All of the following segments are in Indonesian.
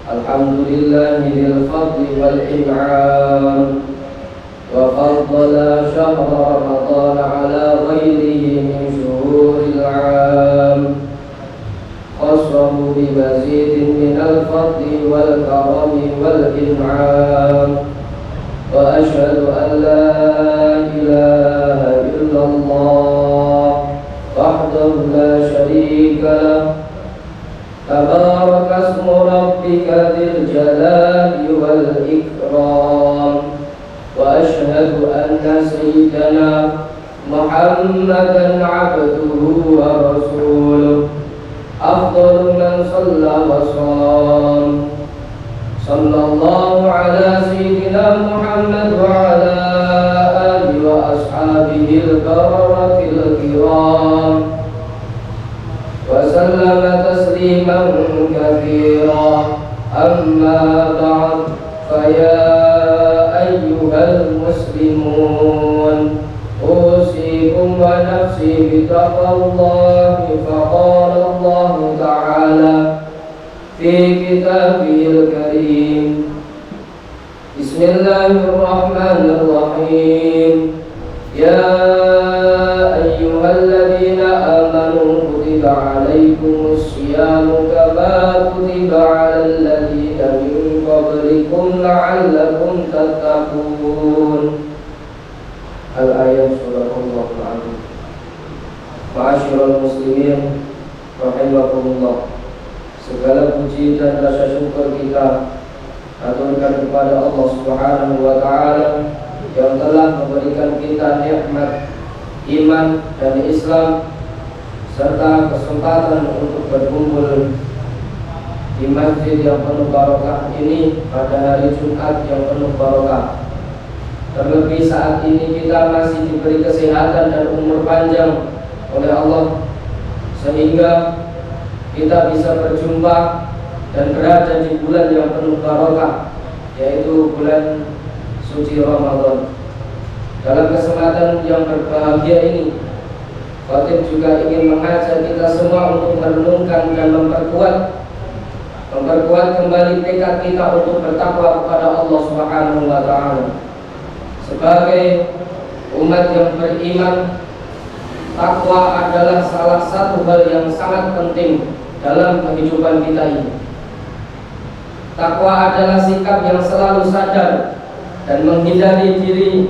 Alhamdulillah bil fadli wal in'am wa faddala syahra Ramadan ala ghairihi min syuhuril 'am khassahu bi mazidin minal fadli wal karami wal in'am wa ashhadu an la ilaha illallah wahdahu la syarika lah tabaraka ismu rabbika dzil jalali wal ikram wa ashhadu anna sayyidana Muhammadan abduhu wa rasuluh afdalu man shalla wa sham sallallahu ala sayyidina Muhammad wa ala alihi wa ashabihi al-bararatil kiram wa sallama tasliman katsira amma ba'd fa ya ayyuhal muslimun usikum wa nafsi bitaqwallahi faqala Allah ta'ala fi kitabihil karim bismillahirrahmanirrahim ya ayyuhalladzina amanu kutiba alaikumus syiyamu kama kutiba alal ladzina min qablikum la'allakum tattaqun. Al-ayat surah Al-Azim. Ma'asyiral muslimin rahimakumullah. Segala puji dan rasa syukur kita aturkan kepada Allah Subhanahu wa taala yang telah memberikan kita nikmat iman dan Islam serta kesempatan untuk berkumpul di masjid yang penuh barokah ini pada hari Jumat yang penuh barokah. Terlebih saat ini kita masih diberi kesehatan dan umur panjang oleh Allah sehingga kita bisa berjumpa dan berada di bulan yang penuh barokah, yaitu bulan suci Ramadan. Dalam kesempatan yang berbahagia ini, Khatib juga ingin mengajak kita semua untuk merenungkan dan memperkuat kembali tekad kita untuk bertakwa kepada Allah Subhanahu wa taala. Sebagai umat yang beriman, takwa adalah salah satu hal yang sangat penting dalam kehidupan kita ini. Takwa adalah sikap yang selalu sadar dan menghindari diri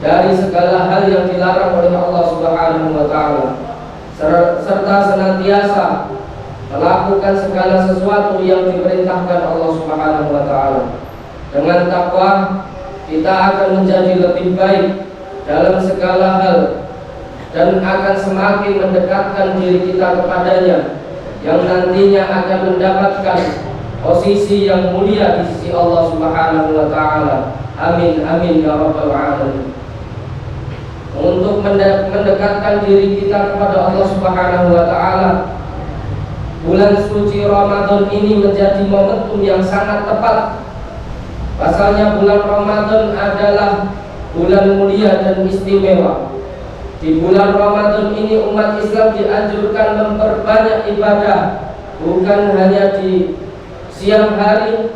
dari segala hal yang dilarang oleh Allah Subhanahu wa taala, serta senantiasa melakukan segala sesuatu yang diperintahkan Allah Subhanahu wa taala. Dengan takwa kita akan menjadi lebih baik dalam segala hal dan akan semakin mendekatkan diri kita kepadanya, yang nantinya akan mendapatkan posisi yang mulia di sisi Allah Subhanahu wa taala. Amin amin ya rabbal alamin. Untuk mendekatkan diri kita kepada Allah Subhanahu wa taala, bulan suci Ramadan ini menjadi momentum yang sangat tepat. Pasalnya bulan Ramadan adalah bulan mulia dan istimewa. Di bulan Ramadan ini umat Islam dianjurkan memperbanyak ibadah, bukan hanya di siang hari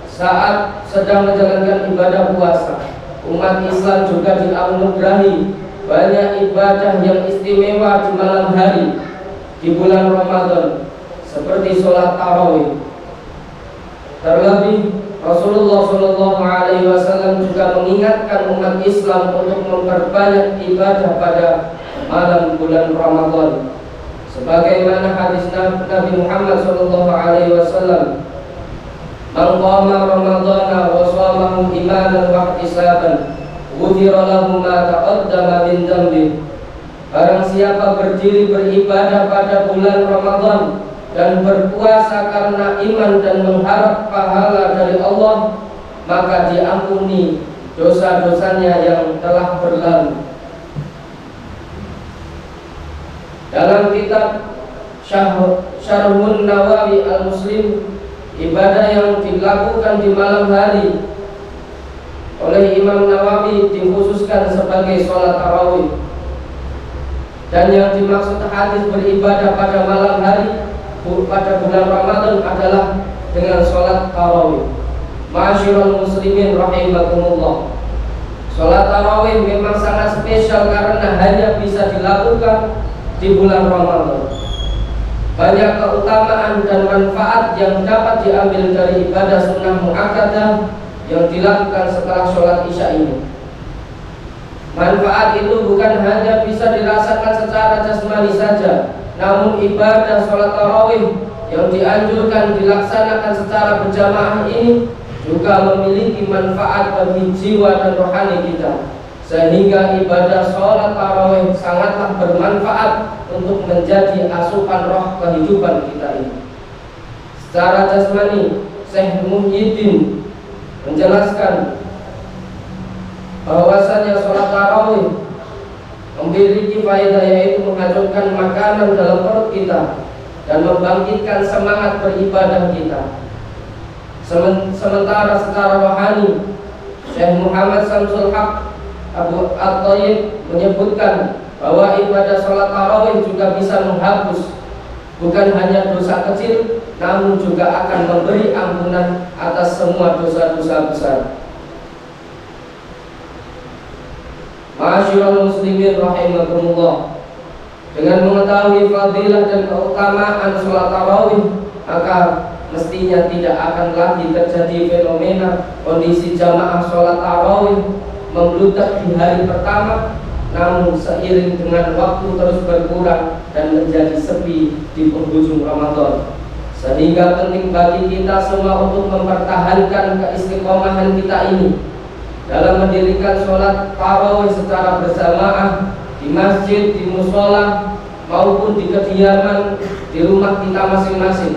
saat sedang menjalankan ibadah puasa. Umat Islam juga dianugerahi banyak ibadah yang istimewa di malam hari di bulan Ramadan, seperti sholat tarawih. Terlebih Rasulullah SAW juga mengingatkan umat Islam untuk memperbanyak ibadah pada malam bulan Ramadan, sebagaimana hadis Nabi Muhammad SAW, "Man qama Ramadana wa shamahu imanan wa ihtisaban, ghufira lahu ma taqaddama min dhanbi." Barang siapa berdiri beribadah pada bulan Ramadan dan berpuasa karena iman dan mengharap pahala dari Allah, maka diampuni dosa-dosanya yang telah berlalu. Dalam kitab Syarhun Nawawi Al-Muslim, ibadah yang dilakukan di malam hari oleh Imam Nawawi dikhususkan sebagai sholat tarawih. Dan yang dimaksud hadis beribadah pada malam hari pada bulan Ramadan adalah dengan sholat tarawih. Ma'asyiral muslimin rahimakumullah. Sholat tarawih memang sangat spesial karena hanya bisa dilakukan di bulan Ramadan. Banyak keutamaan dan manfaat yang dapat diambil dari ibadah sunnah muakkadah yang dilakukan setelah sholat isya ini. Manfaat itu bukan hanya bisa dirasakan secara jasmani saja, namun ibadah sholat tarawih yang dianjurkan dilaksanakan secara berjamaah ini juga memiliki manfaat bagi jiwa dan rohani kita, sehingga ibadah sholat tarawih sangatlah bermanfaat untuk menjadi asupan roh kehidupan kita ini. Secara jasmani, Syekh Muhyiddin menjelaskan bahwasanya sholat tarawih memiliki faedah, yaitu menghadapkan makanan dalam perut kita dan membangkitkan semangat beribadah kita. Sementara secara rohani, Syekh Muhammad Samsul Haq Abu At-Thayyib menyebutkan bahwa ibadah sholat tarawih juga bisa menghapus bukan hanya dosa kecil, namun juga akan memberi ampunan atas semua dosa-dosa besar. Ma'asyiral muslimin rahimakumullah. Dengan mengetahui fadilah dan keutamaan sholat tarawih, maka mestinya tidak akan lagi terjadi fenomena kondisi jamaah sholat tarawih membludak di hari pertama, namun seiring dengan waktu terus berkurang dan menjadi sepi di penghujung Ramadan. Sehingga penting bagi kita semua untuk mempertahankan keistiqomahan kita ini dalam mendirikan sholat tarawih secara berjamaah di masjid, di musola, maupun di kediaman di rumah kita masing-masing.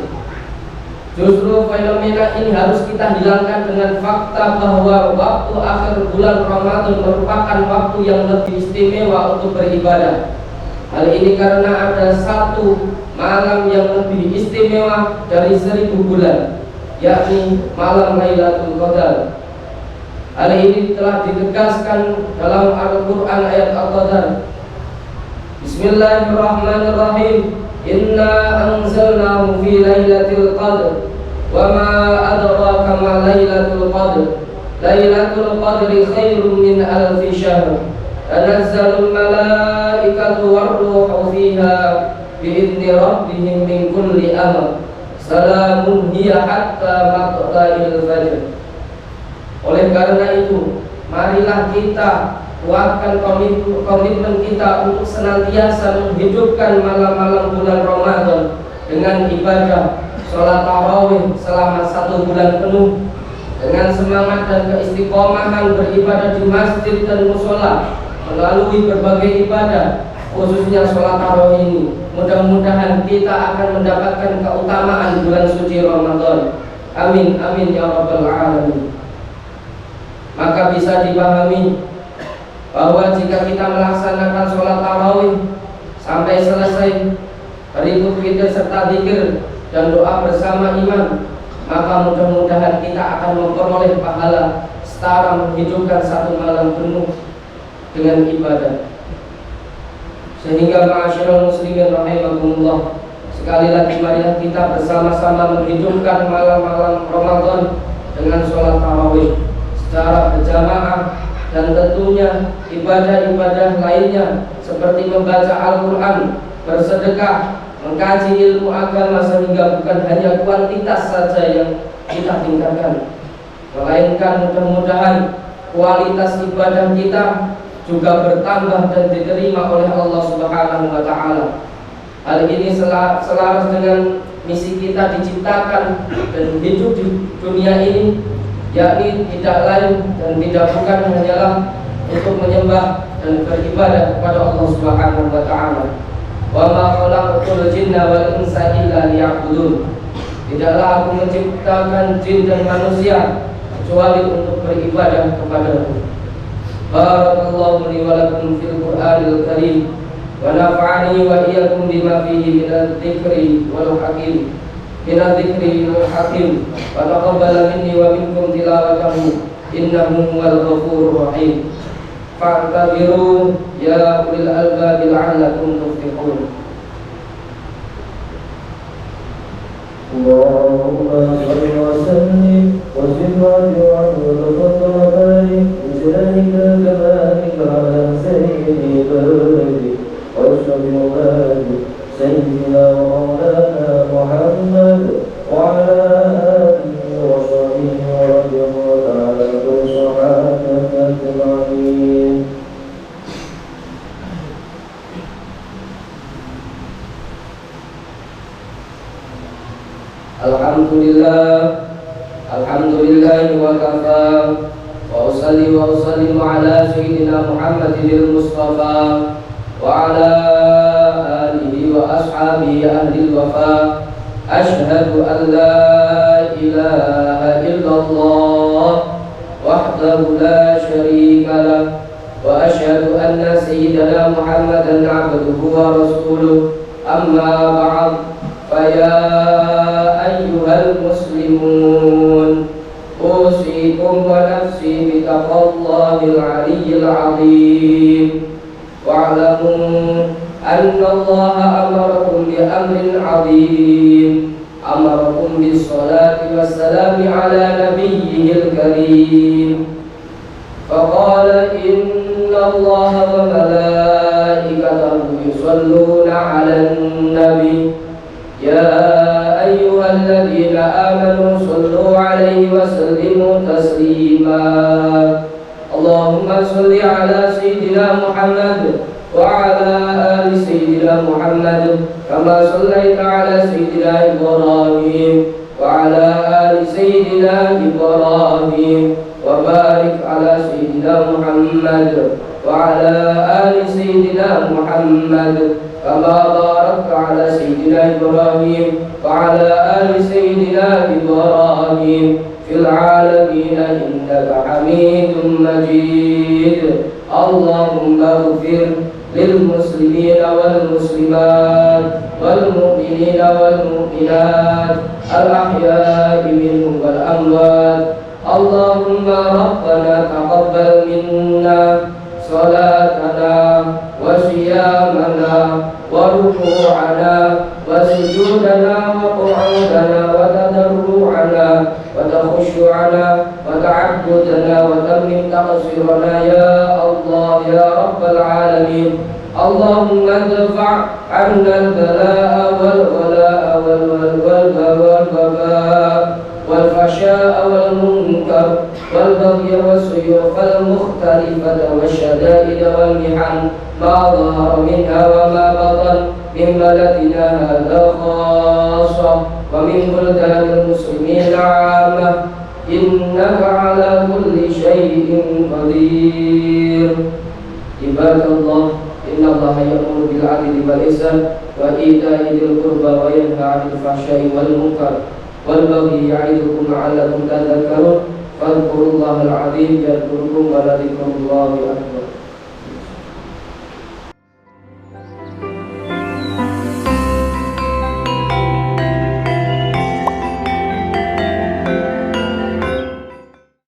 Justru fenomena ini harus kita hilangkan dengan fakta bahwa waktu akhir bulan Ramadan merupakan waktu yang lebih istimewa untuk beribadah. Hal ini karena ada satu malam yang lebih istimewa dari 1000 bulan, yakni malam Lailatul Qadar. Hal ini telah ditegaskan dalam Al-Quran ayat Al-Qadar. Bismillahirrahmanirrahim. Inna anzalnahu fi lailatul qadr wa ma adraka ma lailatul qadr. Lailatul qadri khairum min alfi syahr. Tanazzalul malaikatu war-ruhu fiha bi'izni rabbihim min kulli amr. Salamun hiya hatta matla'il fajr. Oleh karena itu, marilah kita kuatkan komitmen kita untuk senantiasa menghidupkan malam-malam bulan Ramadan dengan ibadah sholat tarawih selama 1 bulan penuh, dengan semangat dan keistiqomahan beribadah di masjid dan musola melalui berbagai ibadah, khususnya sholat tarawih ini. Mudah-mudahan kita akan mendapatkan keutamaan bulan suci Ramadan. Amin amin ya rabbal alamin. Maka bisa dipahami bahwa jika kita melaksanakan sholat tarawih sampai selesai, berikut witir serta zikir dan doa bersama imam, maka mudah-mudahan kita akan memperoleh pahala setara menghidupkan 1 malam penuh dengan ibadah. Sehingga ma'asyiral muslimin rahimakumullah, sekali lagi marilah kita bersama-sama menghidupkan malam-malam Ramadan dengan sholat tarawih secara berjamaah, dan tentunya ibadah-ibadah lainnya seperti membaca Al-Quran, bersedekah, mengkaji ilmu agama, sehingga bukan hanya kuantitas saja yang kita tingkatkan, melainkan mudah-mudahan kualitas ibadah kita juga bertambah dan diterima oleh Allah Subhanahu wa Ta'ala. Hal ini selaras dengan misi kita diciptakan dan hidup di dunia ini, yakni tidak lain dan tidak bukan hanyalah untuk menyembah dan beribadah kepada Allah Subhanahu wa Ta'ala. Wa ma khalaqtul jinna wal insa illa liya'budun. Tidaklah aku menciptakan jin dan manusia kecuali untuk beribadah kepadamu. Barakallahu li wa lakum fil Qur'anil Karim wa nafa'ani wa iyyakum bima fihi minadh dzikri wal hakim. Binadzikri al-hakim wa taqabbala minni wa minkum tilawatahu innahu huwal ghafurur rahim. Fa'tabiru ya ulil albab la'allakum tuflihun. اللهم صل وسلم وزد وبارك وتفضل وبارك بجلالك كمالك على سيد بلدك واشرف مبارك سيدنا ومولانا محمد وعلى آله وصحبه ورضي الله تعالى عن صحابته أجمعين. Alhamdulillah wa kafa wa usalli wa usallimu ala sayyidina Muhammadin al-Mustafa wa ala alihi wa ashabihi ahli al-wafa. Ashhadu an la ilaha illallah wahdahu la sharika lah wa ashhadu anna sayyidina Muhammadan abduhu wa rasuluh. Amma ba'd. فيا أيها المسلمون أوصيكم ونفسي بتقوى الله العلي العظيم واعلموا أن الله أمركم بأمر عظيم أمركم بالصلاة والسلام على نبيه الكريم فقال إن الله وملائكته يصلون على النبي يا أيها الذين آمنوا صلوا عليه وسلموا تسليما. اللهم صل على سيدنا محمد وعلى آل سيدنا محمد كما صليت على سيدنا إبراهيم وعلى آل سيدنا إبراهيم وبارك على سيدنا محمد وعلى آل سيدنا محمد كما باركت على سيدنا إبراهيم وعلى آل سيدنا إبراهيم في العالمين إنك حميد مجيد. اللهم اغفر للمسلمين والمسلمات والمؤمنين والمؤمنات الأحياء منهم والأموات. اللهم ربنا تقبل منا صلاتنا وصيامنا وركوعنا وسجودنا وقعودنا وتضرعنا وتخشعنا وتعبدنا وتمم تقصيرنا يا الله يا رب العالمين. اللهم ادفع عنا البلاء والغلاء والوباء والفحشاء والمنكر والبغي والسيوف المختلفة والشدائد والمحن ما ظهر منها وما بطن من بلدنا هذا خاصة ومن بلدان المسلمين عامة إنك على كل شيء قدير. عباد الله إن الله يأمر بالعدل والإحسان وإيتاء ذي القربى وينهى عن الفحشاء والمنكر والبغي يعظكم لعلكم تذكرون. فاذكروا الله العظيم يذكركم ولذكر الله أكبر.